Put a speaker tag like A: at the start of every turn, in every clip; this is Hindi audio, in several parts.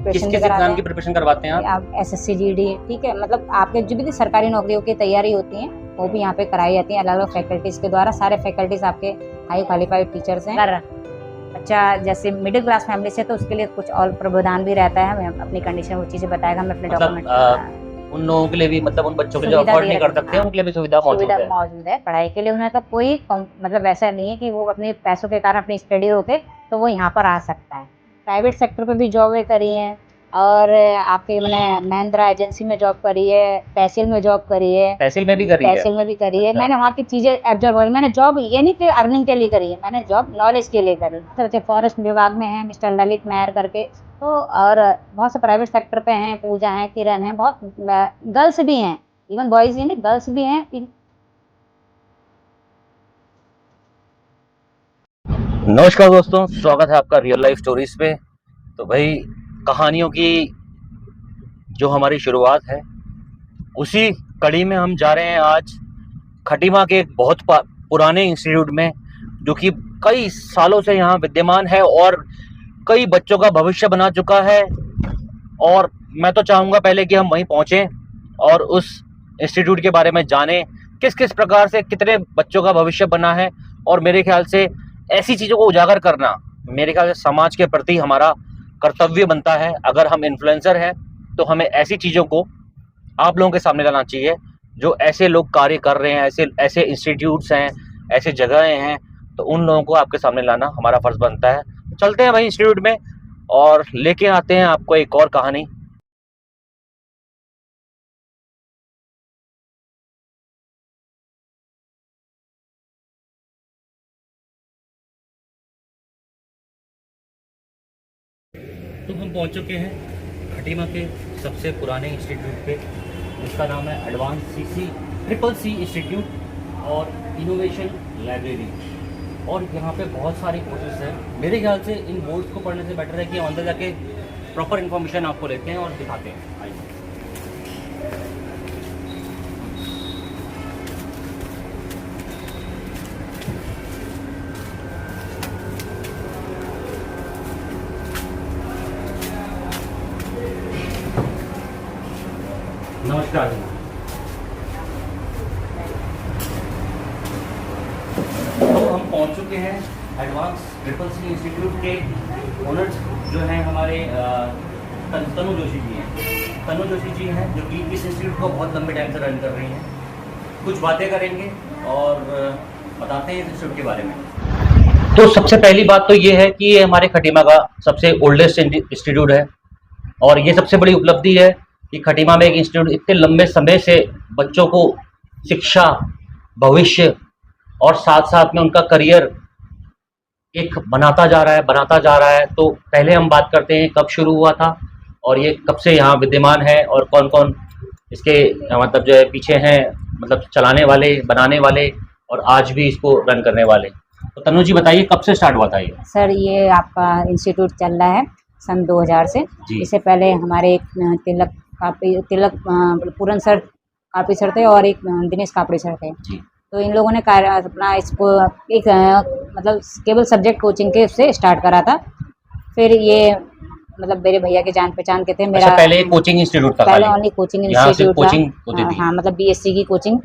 A: प्रिपरेशन
B: किस एग्जाम की प्रिपरेशन करवाते हैं
A: आप? SSC GD, ठीक है, मतलब आपके जो भी सरकारी नौकरियों की तैयारी होती है वो भी यहाँ पे कराई जाती है अलग अलग फैकल्टीज के द्वारा। सारे फैकल्टीज आपके हाई क्वालिफाइड टीचर्स हैं। अगर बच्चा जैसे मिडिल क्लास फैमिली से तो उसके लिए कुछ और प्रावधान भी रहता है, मैं अपनी कंडीशन वो चीज़ें बताएगा, मैं अपने डॉक्यूमेंट
B: उन लोगों के लिए भी, मतलब उन बच्चों के जो अफोर्ड नहीं कर सकते उनके लिए भी सुविधा
A: मौजूद है। पढ़ाई के लिए उन्हें तो कोई मतलब वैसा नहीं है कि वो अपने पैसों के कारण अपनी स्टडी रोके, तो वो यहाँ पर आ सकता है। प्राइवेट सेक्टर पे भी जॉबें करी हैं और आपके मैंने महिंद्रा एजेंसी में जॉब करी है, तहसील में जॉब करी है,
B: तहसील में भी करी है।
A: तहसील में भी करी है। मैंने वहाँ की चीज़ें एब्जॉर्व करी। मैंने जॉब ये नहीं कि अर्निंग के लिए करी है, मैंने जॉब नॉलेज के लिए करी। जैसे फॉरेस्ट विभाग में है मिस्टर ललित मेहर करके, तो और बहुत से प्राइवेट सेक्टर पे हैं, पूजा हैं, किरण हैं, बहुत गर्ल्स भी हैं, इवन बॉयज ही नहीं गर्ल्स भी हैं।
B: नमस्कार दोस्तों, स्वागत है आपका रियल लाइफ स्टोरीज पे। तो भाई, कहानियों की जो हमारी शुरुआत है उसी कड़ी में हम जा रहे हैं आज खटीमा के एक बहुत पुराने इंस्टीट्यूट में, जो कि कई सालों से यहाँ विद्यमान है और कई बच्चों का भविष्य बना चुका है। और मैं तो चाहूँगा पहले कि हम वहीं पहुँचें और उस इंस्टीट्यूट के बारे में जानें, किस किस प्रकार से कितने बच्चों का भविष्य बना है। और मेरे ख्याल से ऐसी चीज़ों को उजागर करना मेरे ख्याल से समाज के प्रति हमारा कर्तव्य बनता है। अगर हम इन्फ्लुएंसर हैं तो हमें ऐसी चीज़ों को आप लोगों के सामने लाना चाहिए, जो ऐसे लोग कार्य कर रहे हैं, ऐसे इंस्टीट्यूट्स हैं, ऐसे जगहें हैं, तो उन लोगों को आपके सामने लाना हमारा फर्ज बनता है। चलते हैं भाई इंस्टीट्यूट में और लेके आते हैं आपको एक और कहानी। तो हम पहुंच चुके हैं खटीमा के सबसे पुराने इंस्टीट्यूट पे, जिसका नाम है एडवांस CC इंस्टीट्यूट और इनोवेशन लाइब्रेरी। और यहाँ पे बहुत सारी कोर्सेज हैं। मेरे ख्याल से इन बोर्ड्स को पढ़ने से बेटर है कि अंदर जाके प्रॉपर इन्फॉर्मेशन आपको लेते हैं और दिखाते हैं। आइए। नमस्कार। तो हम पहुंच चुके हैं एडवांस CCC इंस्टीट्यूट के ओनर्स जो हैं हमारे तनु जोशी जी हैं। तनु जोशी जी हैं जो कि इस इंस्टीट्यूट को बहुत लंबे टाइम से रन कर रही हैं। कुछ बातें करेंगे और बताते हैं इस इंस्टीट्यूट के बारे में। तो सबसे पहली बात तो ये है कि ये हमारे खटीमा का सबसे ओल्डेस्ट इंस्टीट्यूट है और ये सबसे बड़ी उपलब्धि है कि खटीमा में एक इंस्टीट्यूट इतने लंबे समय से बच्चों को शिक्षा, भविष्य और साथ साथ में उनका करियर एक बनाता जा रहा है। तो पहले हम बात करते हैं कब शुरू हुआ था और ये कब से यहाँ विद्यमान है और कौन कौन इसके मतलब जो है पीछे हैं, मतलब चलाने वाले, बनाने वाले और आज भी इसको रन करने वाले। तो तनु जी बताइए, कब से स्टार्ट हुआ था ये?
A: सर, ये आपका इंस्टीट्यूट चल रहा है सन 2000 से। इससे पहले हमारे एक तिलक पूरन सर कापड़ी सर थे और एक दिनेश कापड़ी सर थे। तो इन लोगों ने अपना इसको एक मतलब केवल सब्जेक्ट कोचिंग के उससे स्टार्ट करा था। फिर ये मतलब मेरे भैया के जान पहचान के थे। मेरा
B: पहले कोचिंग इंस्टीट्यूट था,
A: पहले ओनली कोचिंग इंस्टीट्यूट था। हाँ, मतलब BSc की कोचिंग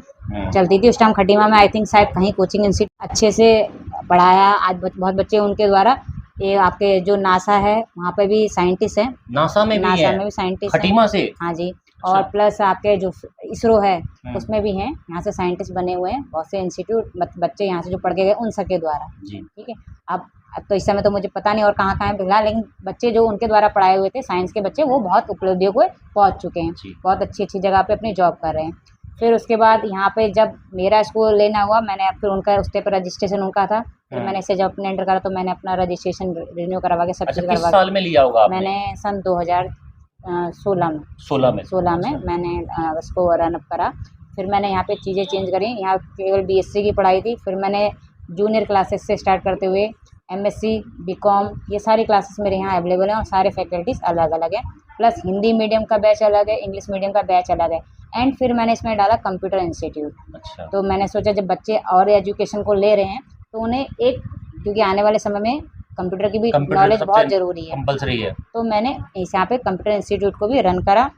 A: चलती थी उस टाइम खटीमा में। आई थिंक शायद कहीं कोचिंग इंस्टीट्यूट अच्छे से पढ़ाया। आज बहुत बच्चे उनके द्वारा, ये आपके जो नासा है वहाँ पे भी साइंटिस्ट हैं। नासा में भी साइंटिस्ट खटीमा से। हाँ जी। अच्छा। और प्लस आपके जो इसरो है उसमें भी हैं, यहाँ से साइंटिस्ट बने हुए हैं। बहुत से इंस्टीट्यूट बच्चे यहाँ से जो पढ़ के गए उन सबके द्वारा। ठीक है। अब तो इस समय तो मुझे पता नहीं और कहाँ है फिलहाल, लेकिन बच्चे जो उनके द्वारा पढ़ाए हुए थे साइंस के बच्चे, वो बहुत उपलब्धियों को पहुँच चुके हैं, बहुत अच्छी जगह पे अपनी जॉब कर रहे हैं। फिर उसके बाद यहाँ पे जब मेरा इसको लेना हुआ, मैंने फिर उनका उस पर रजिस्ट्रेशन उनका था। फिर मैंने इसे जब अपने एंटर करा तो मैंने अपना रजिस्ट्रेशन रिन्यू करवा के सब चीज़ करवा। किस साल में लिया होगा आपने? मैंने सन 2016 में मैंने उसको रनअप करा। फिर मैंने यहाँ पे चीज़ें चेंज करी। यहाँ केवल BSc की पढ़ाई थी। फिर मैंने जूनियर क्लासेस से स्टार्ट करते हुए MSc, BCom, ये सारी क्लासेस मेरे यहाँ अवेलेबल हैं और सारे फैकल्टीज़ अलग अलग है। प्लस हिंदी मीडियम का बैच अलग है, इंग्लिश मीडियम का बैच अलग है। एंड फिर मैंने इसमें डाला कंप्यूटर इंस्टीट्यूट। अच्छा। तो मैंने सोचा जब बच्चे और एजुकेशन को ले रहे हैं तो उन्हें एक, क्योंकि आने वाले समय में कंप्यूटर की भी
B: कंप्यूटर
A: नॉलेज
B: सबसे
A: बहुत ज़रूरी है।
B: कंपलसरी है।
A: तो मैंने इस यहाँ पे कंप्यूटर इंस्टीट्यूट को भी रन करा,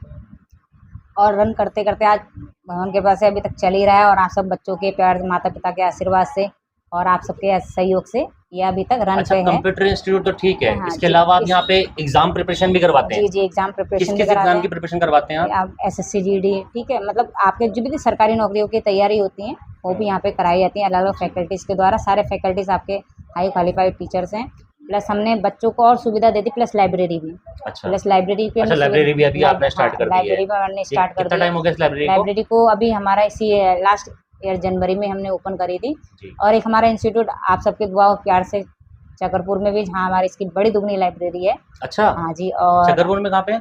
A: और रन करते करते आज भगवान के पास से अभी तक चल ही रहा है, और आप सब बच्चों के प्यार, माता पिता के आशीर्वाद से और आप सबके सहयोग से ये अभी तक रन
B: अच्छा,
A: पे है।
B: कंप्यूटर इंस्टीट्यूट तो ठीक है,
A: हाँ
B: इसके
A: जी,
B: अलावा आप यहाँ पे एग्जाम प्रिपरेशन भी करवाते हैं?
A: जी एग्जाम प्रिपरेशन
B: किस
A: भी
B: किस
A: कराते
B: एग्जाम
A: हैं
B: की प्रिपरेशन करवाते हैं आप?
A: आप। SSC GD, ठीक है, मतलब आपके जो भी सरकारी नौकरियों की तैयारी होती है वो भी यहाँ पे कराई जाती है अलग अलग फैकल्टीज़ के द्वारा। सारे फैकल्टीज़ आपके हाई क्वालिफाइड टीचर्स हैं, प्लस हमने बच्चों को और सुविधा दे दी, प्लस लाइब्रेरी भी।
B: अच्छा,
A: प्लस लाइब्रेरी पे
B: अच्छा, लाइब्रेरी भी अभी आपने स्टार्ट कर दी है?
A: लाइब्रेरी में हमने स्टार्ट कर
B: कितना
A: दिया।
B: टाइम हो गया इस लाइब्रेरी को?
A: लाइब्रेरी को अभी हमारा इसी लास्ट ईयर जनवरी में हमने ओपन करी थी।
B: जी।
A: और एक हमारा इंस्टीट्यूट आप सबके दुआ और प्यार से चकरपुर में भी, जहाँ हमारी इसकी बड़ी दुगनी लाइब्रेरी है।
B: अच्छा,
A: हाँ जी। और
B: चकरपुर में कहाँ पे?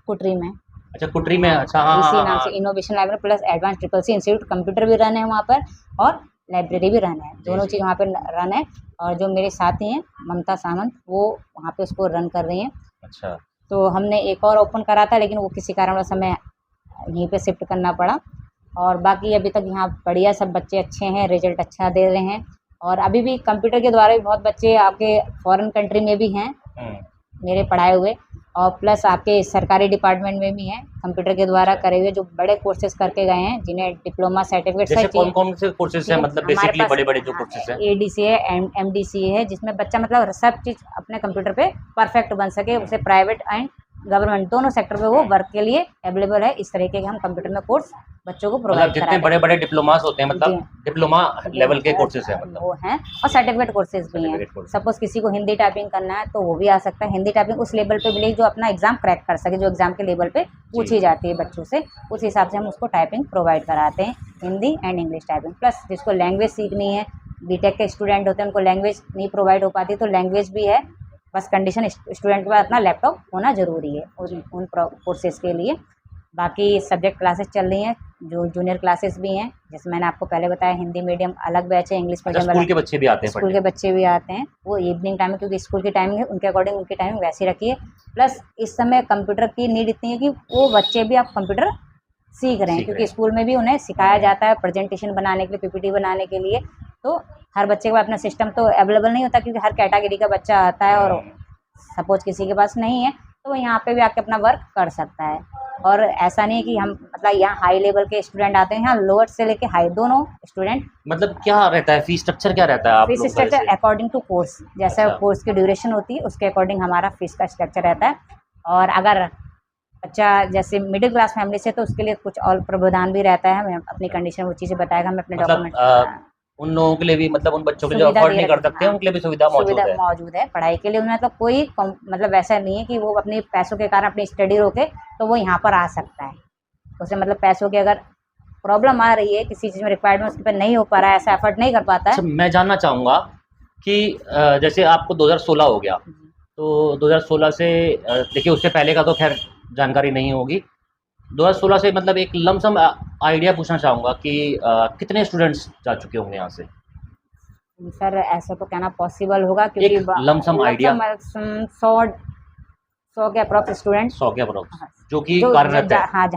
A: कुटरी में।
B: अच्छा, कुटरी में। अच्छा, हाँ
A: इसी
B: हाँ
A: नाम से
B: हाँ।
A: Innovation library plus advance triple C institute, computer भी रन है वहाँ पर और लाइब्रेरी भी रन है, दोनों
B: जी।
A: चीज़ वहाँ पे रन है। और जो मेरे साथी हैं ममता सामंत, वो वहाँ पे उसको रन कर रही हैं।
B: अच्छा,
A: तो हमने एक और ओपन करा था, लेकिन वो किसी कारणवश हमें यहीं पे शिफ्ट करना पड़ा। और बाकी अभी तक यहाँ बढ़िया, सब बच्चे अच्छे हैं, रिजल्ट अच्छा दे रहे हैं। और अभी भी कंप्यूटर के द्वारा भी बहुत बच्चे आपके फॉरेन कंट्री में भी हैं मेरे पढ़ाए हुए, और प्लस आपके सरकारी डिपार्टमेंट में भी हैं कंप्यूटर के द्वारा करे हुए, जो बड़े कोर्सेज करके गए हैं, जिन्हें डिप्लोमा सर्टिफिकेट
B: जैसे कौन-कौन से कोर्सेज हैं, मतलब बेसिकली बड़े-बड़े जो कोर्सेज हैं?
A: ADCA है, MDCA है, जिसमें बच्चा मतलब सब चीज़ अपने कंप्यूटर पे परफेक्ट बन सके, उसे प्राइवेट एंड गवर्नमेंट दोनों सेक्टर पे वो वर्क के लिए अवेलेबल है। इस तरीके के हम कंप्यूटर में कोर्स बच्चों को
B: मतलब
A: प्रोवाइड
B: जितने
A: कराते हैं।
B: बड़े-बड़े डिप्लोमास होते हैं, मतलब
A: जी।
B: डिप्लोमा लेवल के कोर्सेज हैं मतलब।
A: वो हैं, और सर्टिफिकेट कोर्सेज भी हैं।
B: Certificate course.
A: सपोज किसी को हिंदी टाइपिंग करना है तो वो भी आ सकता है। हिंदी टाइपिंग उस लेवल पे मिलेगी जो अपना एग्जाम क्रैक कर सके, जो एग्जाम के लेवल पे पूछी जाती है बच्चों से, उस हिसाब से हम उसको टाइपिंग प्रोवाइड कराते हैं, Hindi and English typing. Plus जिसको लैंग्वेज सीखनी है, बीटेक के स्टूडेंट होते हैं, उनको लैंग्वेज नहीं प्रोवाइड हो पाती, तो लैंग्वेज भी है। बस कंडीशन स्टूडेंट के पास अपना लैपटॉप होना ज़रूरी है उन कोर्सेज़ के लिए। बाकी सब्जेक्ट क्लासेस चल रही हैं, जो जूनियर क्लासेस भी हैं, जैसे मैंने आपको पहले बताया, हिंदी मीडियम अलग बैच है, इंग्लिश
B: अच्छा,
A: मीडियम
B: स्कूल के बच्चे भी आते हैं
A: स्कूल के बच्चे भी आते हैं। वो इवनिंग टाइम में, क्योंकि स्कूल की टाइमिंग है, उनके अकॉर्डिंग उनकी टाइमिंग वैसी रखी है। प्लस इस समय कंप्यूटर की नीड इतनी है कि वो बच्चे भी आप कंप्यूटर सीख रहे हैं, क्योंकि स्कूल में भी उन्हें सिखाया जाता है प्रेजेंटेशन बनाने के लिए, PPT बनाने के लिए। तो हर बच्चे के पास अपना सिस्टम तो अवेलेबल नहीं होता, क्योंकि हर कैटेगरी का बच्चा आता है, और सपोज किसी के पास नहीं है तो वो यहाँ पे भी आके अपना वर्क कर सकता है। और ऐसा नहीं है कि हम मतलब यहाँ हाई लेवल के स्टूडेंट आते हैं, यहाँ लोअर से लेके हाई दोनों स्टूडेंट।
B: मतलब क्या रहता है, फीस स्ट्रक्चर क्या रहता है आप
A: फीस
B: लोगों का
A: स्ट्रक्चर
B: जैसे?
A: अकॉर्डिंग टू कोर्स, जैसा
B: अच्छा।
A: कोर्स की ड्यूरेशन होती है उसके अकॉर्डिंग हमारा फीस का स्ट्रक्चर रहता है। और अगर बच्चा जैसे मिडिल क्लास फैमिली से, तो उसके लिए कुछ और प्रावधान भी रहता है, हमें अपनी कंडीशन वो चीज़ें बताएगा, हमें अपने
B: मतलब
A: डॉक्यूमेंट
B: उन लोगों के लिए भी, मतलब उन बच्चों के जो
A: सुविधा
B: अफोर्ड
A: दे
B: नहीं कर
A: रखी
B: सकते हैं, उनके लिए भी सुविधा
A: मौजूद है पढ़ाई के लिए। उन्हें मतलब कोई मतलब वैसा नहीं है कि वो अपने पैसों के कारण अपनी स्टडी रोके तो वो यहाँ पर आ सकता है। उसे मतलब पैसों की अगर प्रॉब्लम आ रही है, किसी चीज़ में रिक्वायरमेंट उसके पर नहीं हो पा रहा है, ऐसा एफर्ट नहीं कर पाता है।
B: अच्छा, मैं जानना चाहूँगा कि जैसे आपको 2016 हो गया, तो 2016 से देखिए उससे पहले का तो खैर जानकारी नहीं होगी। 2016 से मतलब एक लमसम आइडिया पूछना चाहूँगा कि कितने स्टूडेंट्स जा चुके होंगे यहाँ से?
A: सर ऐसा तो कहना पॉसिबल होगा, क्योंकि
B: एक लमसम आइडिया
A: 100 के अप्रॉक्स स्टूडेंट,
B: 100 के अप्रॉक्स
A: हाँ,
B: जो कि कार्यरत है।
A: हाँ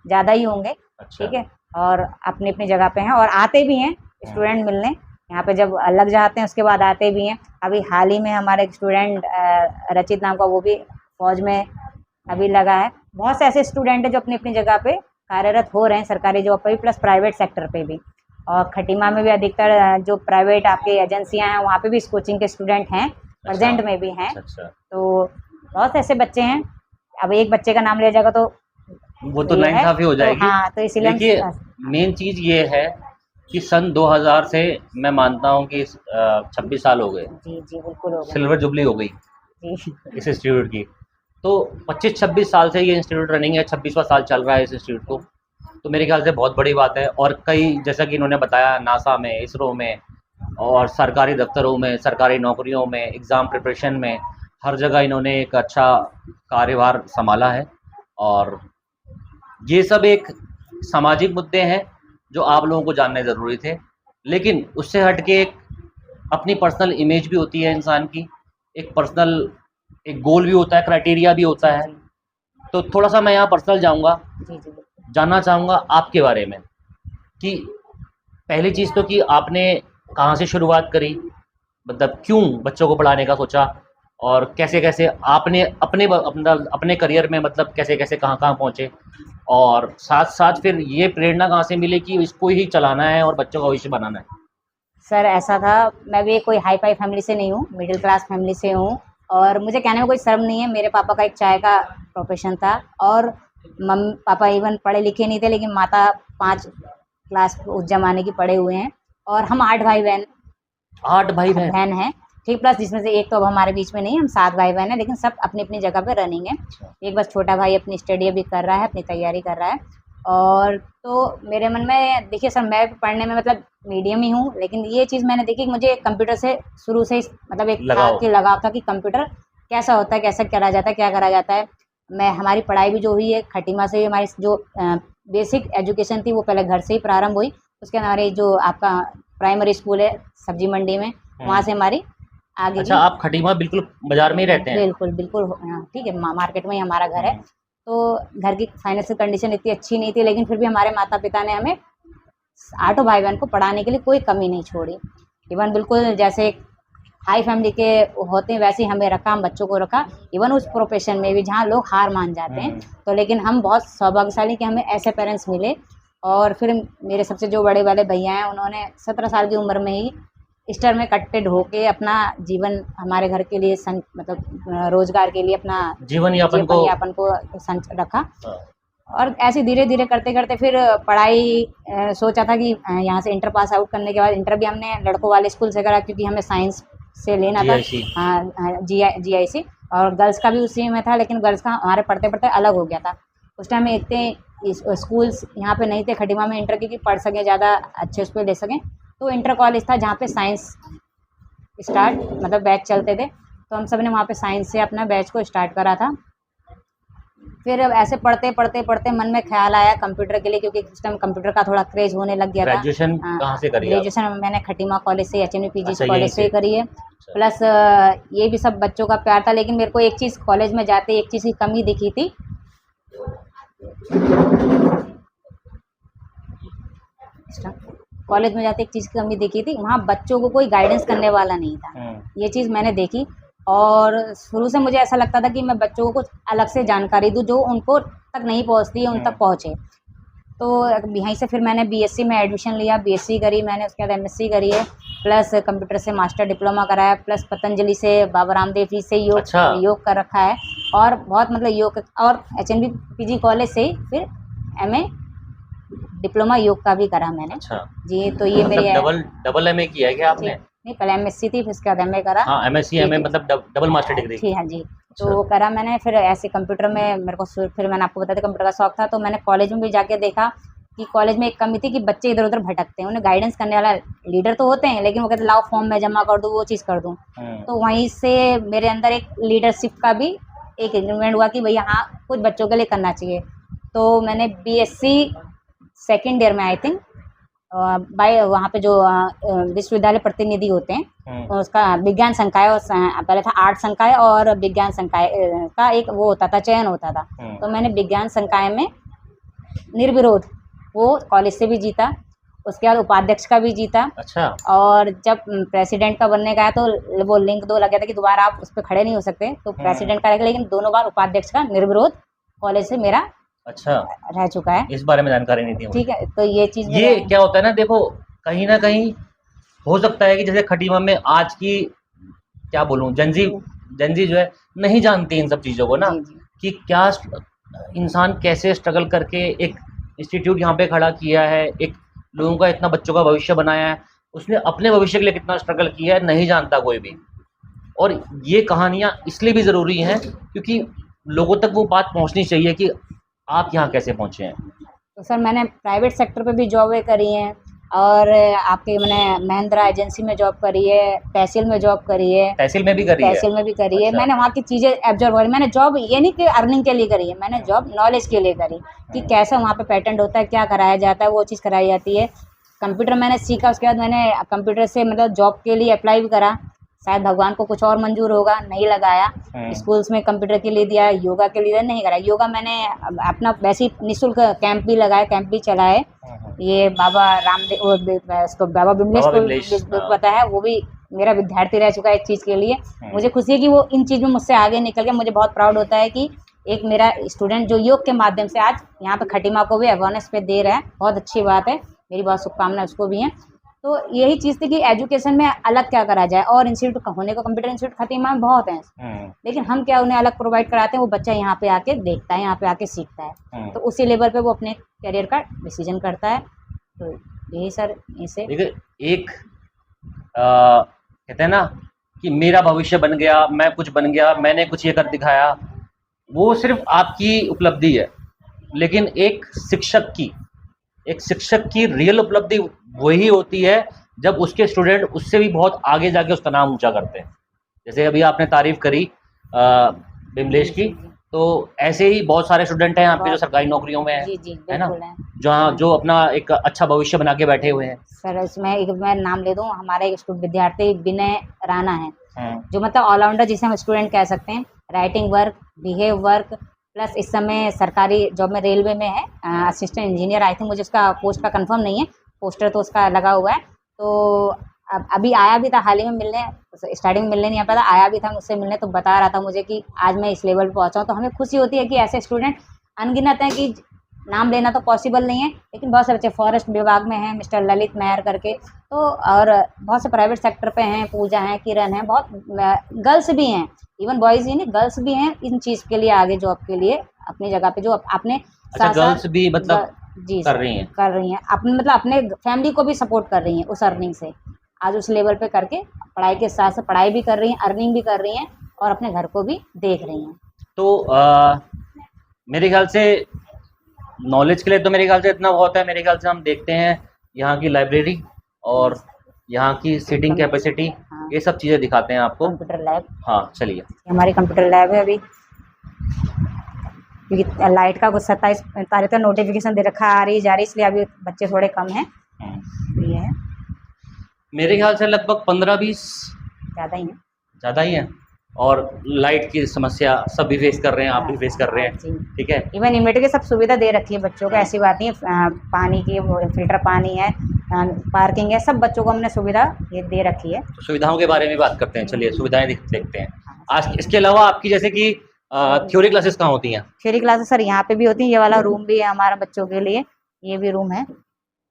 A: ज़्यादा ही होंगे।
B: अच्छा।
A: ठीक है, और अपनी अपनी जगह पे हैं और आते भी हैं स्टूडेंट मिलने यहाँ पे, जब लग जाते हैं उसके बाद आते भी हैं। अभी हाल ही में हमारे एक स्टूडेंट रचित नाम का, वो भी फौज में अभी लगा है। बहुत से ऐसे स्टूडेंट हैं जो अपनी अपनी जगह पे कार्यरत हो रहे हैं, सरकारी जॉब पे भी प्लस प्राइवेट सेक्टर पे भी। और खटीमा में भी अधिकतर जो प्राइवेट आपके एजेंसियां हैं, वहाँ पे भी इस कोचिंग के स्टूडेंट हैं, प्रेजेंट में भी हैं।
B: अच्छा।
A: तो बहुत ऐसे बच्चे हैं, अब एक बच्चे का नाम लिया जाएगा तो
B: वो तो लाइन काफ़ी हो जाएगी।
A: हाँ, तो इसीलिए
B: देखिए मेन चीज़ ये है कि सन 2000 से मैं मानता हूँ कि 26 साल हो गए।
A: जी बिल्कुल हो गए,
B: सिल्वर जुबली हो गई
A: जी
B: इस इंस्टीट्यूट की। तो 25-26 साल से ये इंस्टीट्यूट रनिंग है, 26वां साल चल रहा है इस इंस्टीट्यूट को। तो मेरे ख्याल से बहुत बड़ी बात है। और कई, जैसा कि इन्होंने बताया, नासा में, इसरो में और सरकारी दफ्तरों में, सरकारी नौकरियों में, एग्ज़ाम प्रिपरेशन में, हर जगह इन्होंने एक अच्छा कार्यभार संभाला है। और ये सब एक सामाजिक मुद्दे हैं जो आप लोगों को जानने ज़रूरी थे, लेकिन उससे हट के एक अपनी पर्सनल इमेज भी होती है इंसान की, एक पर्सनल एक गोल भी होता है, क्राइटेरिया भी होता है। तो थोड़ा सा मैं यहाँ पर्सनल जाऊँगा, जानना चाहूँगा आपके बारे में कि पहली चीज़ तो कि आपने कहाँ से शुरुआत करी, मतलब क्यों बच्चों को पढ़ाने का सोचा, और कैसे कैसे आपने अपने करियर में मतलब कैसे कैसे कहाँ कहाँ पहुँचे, और साथ साथ फिर ये प्रेरणा कहाँ से मिली कि इसको ही चलाना है और बच्चों का भविष्य बनाना है?
A: सर ऐसा था, मैं भी कोई हाई फाई फैमिली से नहीं हूँ, मिडिल क्लास फैमिली से हूँ। और मुझे कहने में कोई शर्म नहीं है, मेरे पापा का एक चाय का प्रोफेशन था। और पापा इवन पढ़े लिखे नहीं थे, लेकिन माता 5 क्लास उस जमाने की पढ़े हुए हैं। और हम 8 भाई बहन
B: 8 भाई बहन
A: हैं, ठीक। प्लस जिसमें से एक तो अब हमारे बीच में नहीं है, हम 7 भाई बहन हैं, लेकिन सब अपनी अपनी जगह पे रनिंग है। एक बस छोटा भाई अपनी स्टडी अभी कर रहा है, अपनी तैयारी कर रहा है। और तो मेरे मन में देखिए सर, मैं पढ़ने में मतलब मीडियम ही हूँ, लेकिन ये चीज़ मैंने देखी कि मुझे कंप्यूटर से शुरू से ही मतलब एक लगाव था कि कंप्यूटर कैसा होता है, कैसे करा जाता है, क्या करा जाता है। मैं हमारी पढ़ाई भी जो हुई है खटीमा से, हमारी जो बेसिक एजुकेशन थी वो पहले घर से ही प्रारंभ हुई। उसके हमारे जो आपका प्राइमरी स्कूल है सब्जी मंडी में, वहाँ से हमारी आगे।
B: अच्छा, आप खटीमा बिल्कुल बाजार में ही रहते हैं?
A: बिल्कुल बिल्कुल, ठीक है, मार्केट में ही हमारा घर है। तो घर की फाइनेंशियल कंडीशन इतनी अच्छी नहीं थी, लेकिन फिर भी हमारे माता पिता ने हमें 8 भाई बहन को पढ़ाने के लिए कोई कमी नहीं छोड़ी। इवन बिल्कुल जैसे हाई फैमिली के होते हैं वैसे ही हमें रखा, हम बच्चों को रखा। इवन उस प्रोफेशन में भी जहाँ लोग हार मान जाते हैं, तो लेकिन हम बहुत सौभाग्यशाली कि हमें ऐसे पेरेंट्स मिले। और फिर मेरे सबसे जो बड़े वाले भैया हैं, उन्होंने 17 साल की उम्र में ही स्टर में कट्टेड होके अपना जीवन हमारे घर के लिए मतलब रोजगार के लिए अपना
B: जीवन यापन
A: को रखा। और ऐसे धीरे धीरे करते करते फिर पढ़ाई सोचा था कि यहाँ से इंटर पास आउट करने के बाद इंटर भी हमने लड़कों वाले स्कूल से करा, क्योंकि हमें साइंस से लेना था, GIC। और गर्ल्स का भी उसी में था, लेकिन गर्ल्स का हमारे पढ़ते पढ़ते अलग हो गया था। उस टाइम में इतने स्कूल्स यहाँ पे नहीं थे खटीमा में इंटर की कि पढ़ सकें, ज़्यादा अच्छे उस पर ले सकें। तो इंटर कॉलेज था जहाँ पे साइंस स्टार्ट मतलब बैच चलते थे, तो हम सब ने वहाँ पे साइंस से अपना बैच को स्टार्ट करा था। फिर अब ऐसे पढ़ते पढ़ते पढ़ते मन में ख्याल आया कंप्यूटर के लिए, क्योंकि उस टाइम कंप्यूटर का थोड़ा क्रेज होने लग गया था।
B: ग्रेजुएशन कहाँ से करी?
A: ग्रेजुएशन मैंने खटीमा कॉलेज से, HNV PG कॉलेज से करी है। प्लस ये भी सब बच्चों का प्यार था, लेकिन मेरे को एक चीज़ कॉलेज में जाते एक चीज़ की कमी दिखी थी। कॉलेज में जाते एक चीज़ की कमी देखी थी, वहाँ बच्चों को कोई गाइडेंस करने वाला नहीं था। ये चीज़ मैंने देखी, और शुरू से मुझे ऐसा लगता था कि मैं बच्चों को कुछ अलग से जानकारी दूँ जो उनको तक नहीं पहुँचती है, उन तक पहुँचे। तो यहीं से फिर मैंने BSc में एडमिशन लिया, BSc करी मैंने, उसके बाद MSc करी है। प्लस कंप्यूटर से मास्टर डिप्लोमा कराया, प्लस पतंजलि से बाबा रामदेव जी से योग कर रखा है। और बहुत मतलब योग, और HNV PG कॉलेज से फिर MA डिप्लोमा योग का भी करा मैंने।
B: अच्छा
A: जी, तो ये मेरे
B: डबल MA किया है क्या आपने?
A: नहीं, पहले MSc थी, फिर उसके बाद MA करा।
B: हाँ, MSc MA मतलब डबल मास्टर डिग्री।
A: जी हाँ जी। तो वो करा मैंने। फिर ऐसे कंप्यूटर में मेरे को फिर मैंने आपको बताया कंप्यूटर का शौक था, तो मैंने कॉलेज में भी जाके देखा कि कॉलेज में एक कमी थी कि बच्चे इधर उधर भटकते हैं, उन्हें गाइडेंस करने वाला लीडर तो होते हैं, लेकिन वो कहते लाओ फॉर्म में जमा कर दूँ, वो चीज़ कर दूँ। तो वहीं से मेरे अंदर एक लीडरशिप का भी एक इंक्रीमेंट हुआ कि भैया हाँ, कुछ बच्चों के लिए करना चाहिए। तो मैंने BSc सेकेंड ईयर में आई थिंक बाय वहाँ पे जो विश्वविद्यालय प्रतिनिधि होते हैं, उसका विज्ञान संकाय, और पहले था आर्ट संकाय और विज्ञान संकाय का एक वो होता था, चयन होता था। तो मैंने विज्ञान संकाय में निर्विरोध वो कॉलेज से भी जीता, उसके बाद उपाध्यक्ष का भी जीता।
B: अच्छा। और
A: जब प्रेसिडेंट का बनने का है तो वो लिंक 2 लग गया था कि दोबारा आप उस पर खड़े नहीं हो सकते, तो प्रेसिडेंट का, लेकिन दोनों बार उपाध्यक्ष का निर्विरोध कॉलेज से मेरा
B: अच्छा
A: रह चुका है।
B: इस बारे में जानकारी नहीं थी मुझे।
A: ठीक है, तो ये चीज़
B: ये क्या होता है ना, देखो कहीं ना कहीं हो सकता है कि जैसे खटीमा में आज की क्या बोलूं जनजी जो है नहीं जानती इन सब चीज़ों को ना, कि क्या इंसान कैसे स्ट्रगल करके एक इंस्टीट्यूट यहाँ पे खड़ा किया है, एक लोगों का इतना बच्चों का भविष्य बनाया है, उसने अपने भविष्य के लिए कितना स्ट्रगल किया है, नहीं जानता कोई भी। और ये कहानियाँ इसलिए भी ज़रूरी हैं क्योंकि लोगों तक वो बात पहुँचनी चाहिए कि आप यहाँ कैसे पहुँचे हैं।
A: तो सर मैंने प्राइवेट सेक्टर पे भी जॉबें करी हैं, और आपके मैंने महिंद्रा एजेंसी में जॉब करी है, तहसील में जॉब करी है।
B: तहसील में भी करी है?
A: तहसील में भी करी है।
B: अच्छा।
A: मैंने वहाँ की चीज़ें एब्जॉर्व करी। मैंने जॉब ये नहीं कि अर्निंग के लिए करी है, मैंने जॉब नॉलेज के लिए करी कि कैसा वहाँ पे पेटेंट होता है, क्या कराया जाता है, वो चीज़ कराई जाती है। कंप्यूटर मैंने सीखा, उसके बाद मैंने कंप्यूटर से मतलब जॉब के लिए अप्लाई भी करा, शायद भगवान को कुछ और मंजूर होगा, नहीं लगाया। स्कूल्स में कंप्यूटर के लिए दिया, योगा के लिए नहीं करा। योगा मैंने अपना वैसे ही निःशुल्क कैंप भी लगाया, कैंप भी चलाए। ये बाबा रामदेव, उसको बाबा बिमलेश को पता है, वो भी मेरा विद्यार्थी रह चुका है इस चीज़ के लिए। मुझे खुशी है कि वो इन चीज़ में मुझसे आगे निकल गया। मुझे बहुत प्राउड होता है कि एक मेरा स्टूडेंट जो योग के माध्यम से आज यहाँ पे खटीमा को भी अवेयरनेस पे दे रहा है, बहुत अच्छी बात है। मेरी बहुत शुभकामनाएं उसको भी हैं। तो यही चीज़ थी कि एजुकेशन में अलग क्या करा जाए, और इंस्टीट्यूट होने को कंप्यूटर इंस्टीट्यूट खटीमा में बहुत हैं, लेकिन हम क्या उन्हें अलग प्रोवाइड कराते हैं, वो बच्चा यहाँ पे आके देखता है, यहाँ पे आके सीखता है, तो उसी लेवल पे वो अपने करियर का डिसीजन करता है। तो यही सर इसे
B: एक कहते हैं ना कि मेरा भविष्य बन गया, मैं कुछ बन गया, मैंने कुछ ये कर दिखाया, वो सिर्फ आपकी उपलब्धि है, लेकिन एक शिक्षक की रियल उपलब्धि वही होती है जब उसके स्टूडेंट उससे भी बहुत आगे जाके उसका नाम ऊंचा करते हैं। जैसे अभी आपने तारीफ करी बिमलेश की, तो ऐसे ही बहुत सारे स्टूडेंट हैं यहाँ पे जो सरकारी नौकरियों में है ना, जहाँ जो अपना एक अच्छा भविष्य बना के बैठे हुए हैं।
A: सर इसमें एक मैं नाम ले दूँ, हमारा एक विद्यार्थी विनय राणा है, जो मतलब ऑलराउंडर जिसे हम स्टूडेंट कह सकते हैं, writing work, behave work, plus इस समय सरकारी जॉब में रेलवे में है, असिस्टेंट इंजीनियर। आई थिंक मुझे उसका पोस्ट का कंफर्म नहीं है, पोस्टर तो उसका लगा हुआ है। तो अभी आया भी था हाल ही में मिलने, स्टार्टिंग में मिलने नहीं आ पाया था, आया भी था मुझसे मिलने, तो बता रहा था मुझे कि आज मैं इस लेवल पर पहुँचा हूँ। तो हमें खुशी होती है कि ऐसे स्टूडेंट अनगिनत हैं, कि नाम लेना तो पॉसिबल नहीं है, लेकिन बहुत से बच्चे फॉरेस्ट विभाग में हैं, मिस्टर ललित मेहर करके, तो और बहुत से प्राइवेट सेक्टर पे हैं, पूजा हैं, किरण हैं, बहुत गर्ल्स भी हैं, इवन बॉयज़ ही नहीं गर्ल्स भी हैं इन चीज़ के लिए आगे जॉब के लिए अपनी जगह पे, जो आपने
B: गर्ल्स भी मतलब
A: जी
B: कर रही हैं
A: अपने मतलब अपने फैमिली को भी सपोर्ट कर रही हैं उस अर्निंग से, आज उस लेवल पे करके पढ़ाई के साथ साथ पढ़ाई भी कर रही हैं, अर्निंग भी कर रही हैं, और अपने घर को भी देख रही हैं।
B: तो मेरे ख्याल से नॉलेज के लिए तो मेरे ख्याल से इतना बहुत है। मेरे ख्याल से हम देखते हैं यहाँ की लाइब्रेरी और यहाँ की सीटिंग कैपेसिटी, ये सब चीज़ें दिखाते हैं आपको।
A: कंप्यूटर लैब,
B: हाँ चलिए, हमारी
A: कंप्यूटर लैब है। अभी क्योंकि लाइट का कुछ 27 तारीख का नोटिफिकेशन दे रखा, आ रही जा रही, इसलिए अभी बच्चे थोड़े कम हैं। ये है
B: मेरे ख्याल से लगभग 15-20 ज़्यादा ही हैं, और लाइट की समस्या सब भी फेस कर रहे हैं, आप भी फेस कर रहे हैं, ठीक है।
A: इवन इन्वर्टर की सब सुविधा दे रखी है बच्चों को, ऐसी बात नहीं है, पानी की फिल्टर पानी है, पार्किंग है, सब बच्चों को हमने सुविधा ये दे रखी है।
B: तो सुविधाओं के बारे में बात करते हैं, चलिए सुविधाएं देखते हैं। आज इसके अलावा आपकी जैसे कि थ्योरी क्लासेस कहाँ होती हैं?
A: थ्योरी क्लासेस सर यहाँ पे भी होती हैं, ये वाला रूम भी है हमारा बच्चों के लिए, ये भी रूम है,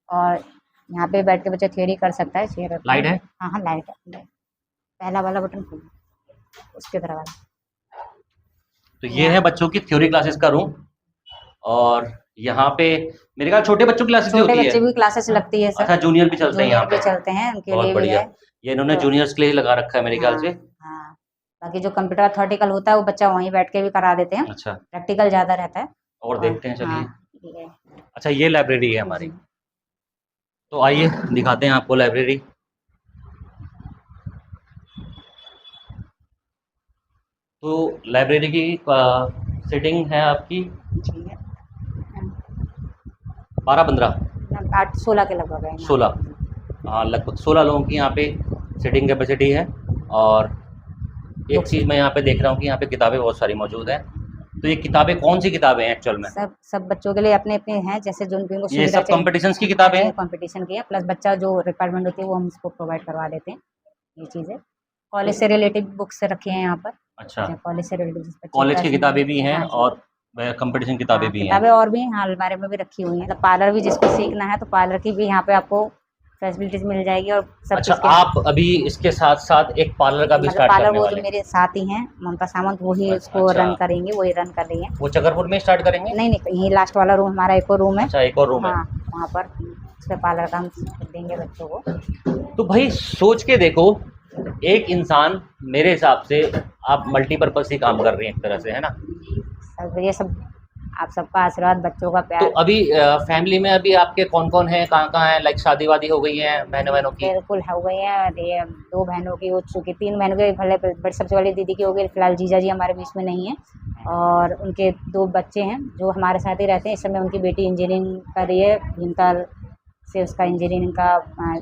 A: और यहाँ पे बैठ के बच्चा थ्योरी कर सकता है। चेयर
B: लाइट है?
A: हाँ लाइट है, पहला वाला बटन खोलो, उसके तरह वाला।
B: तो ये है बच्चों की थ्योरी क्लासेस का रूम, और यहाँ पे मेरे ख्याल छोटे बच्चों की क्लासेस भी होती है।
A: छोटे बच्चे भी क्लासेस लगती है सर।
B: अच्छा, जूनियर भी चलते हैं यहाँ पे?
A: चलते हैं, उनके लिए भी है।
B: ये इन्होंने जूनियर्स के लिए लगा रखा है मेरे ख्याल से।
A: हाँ, बाकी जो कंप्यूटर अथॉरिटिकल होता है वो बच्चा वहीं बैठ के भी करा देते हैं।
B: अच्छा,
A: प्रैक्टिकल ज़्यादा रहता है।
B: और देखते हैं, चलिए। अच्छा, ये लाइब्रेरी है हमारी, तो आइए दिखाते हैं आपको लाइब्रेरी। तो लाइब्रेरी की सीटिंग है आपकी 12-15
A: 8-16 के लगभग है।
B: 16, हाँ लगभग 16 लोगों की यहाँ पे सीटिंग कैपेसिटी है। और एक चीज़ मैं यहाँ पे देख रहा हूँ कि यहाँ पे किताबें बहुत सारी मौजूद हैं। तो ये किताबें कौन सी किताबें हैं एक्चुअल में?
A: सब बच्चों के लिए अपने अपने हैं, जैसे जो उनको
B: ये सब कॉम्पिटिशन्स की किताबें हैं?
A: कॉम्पिटिशन की है, प्लस बच्चा जो रिक्वायरमेंट होती है वो हम उसको प्रोवाइड करवा देते हैं। ये चीज़ है। कॉलेज से रिलेटेड बुक्स रखे हैं यहाँ पर।
B: अच्छा,
A: कॉलेज से रिलेटेड
B: कॉलेज की किताबें भी हैं और कंपटीशन किताबें भी हैं।
A: किताबें और भी यहाँ अलमारी में भी रखी हुई हैं। पार्लर भी जिसको सीखना है तो पार्लर की भी यहाँ पे आपको फैसिलिटीज मिल जाएगी और सब।
B: अच्छा, आप अभी इसके साथ साथ एक पार्लर का भी स्टार्ट करने वाले हैं?
A: पार्लर वो जो मेरे साथ ही हैं ममता सामंत, वही उसको रन करेंगे, वही रन कर रही है।
B: वो चकरपुर में स्टार्ट करेंगे?
A: नहीं, यही लास्ट वाला रूम हमारा एक और रूम है।
B: अच्छा, एक और रूम है।
A: वहाँ पर उसके पार्लर का हम देंगे बच्चों को।
B: तो भाई सोच के देखो, एक इंसान, मेरे हिसाब से आप मल्टीपर्पज ही काम कर रही हैं एक तरह से, है ना?
A: सर ये सब आप सबका आशीर्वाद, बच्चों का प्यार।
B: तो अभी फैमिली में अभी आपके कौन कौन हैं, कहाँ हैं? लाइक शादी वादी हो गई है बहनों की?
A: बिल्कुल हो गई है, ये 2 बहनों की हो चुकी, 3 बहनों की भले बड़ी सबसे वाली दीदी की हो गई। फिलहाल जीजा जी हमारे बीच में नहीं है, और उनके 2 बच्चे हैं जो हमारे साथ ही रहते हैं। इस समय उनकी बेटी इंजीनियरिंग कर रही है, भीमताल से उसका इंजीनियरिंग का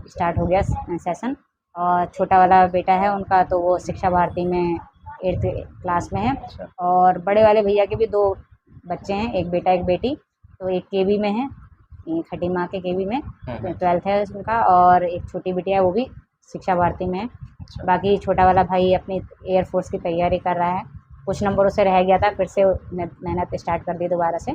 A: स्टार्ट हो गया सेशन। और छोटा वाला बेटा है उनका, तो वो शिक्षा भारती में 8th क्लास में है। और बड़े वाले भैया के भी 2 बच्चे हैं, एक बेटा एक बेटी, तो एक केवी में है, खटीमा के केवी में 12th है उनका, और एक छोटी बिटिया है वो भी शिक्षा भारती में है।
B: अच्छा।
A: बाकी छोटा वाला भाई अपनी एयरफोर्स की तैयारी कर रहा है, कुछ नंबरों से रह गया था, फिर से मेहनत स्टार्ट कर दी दोबारा से।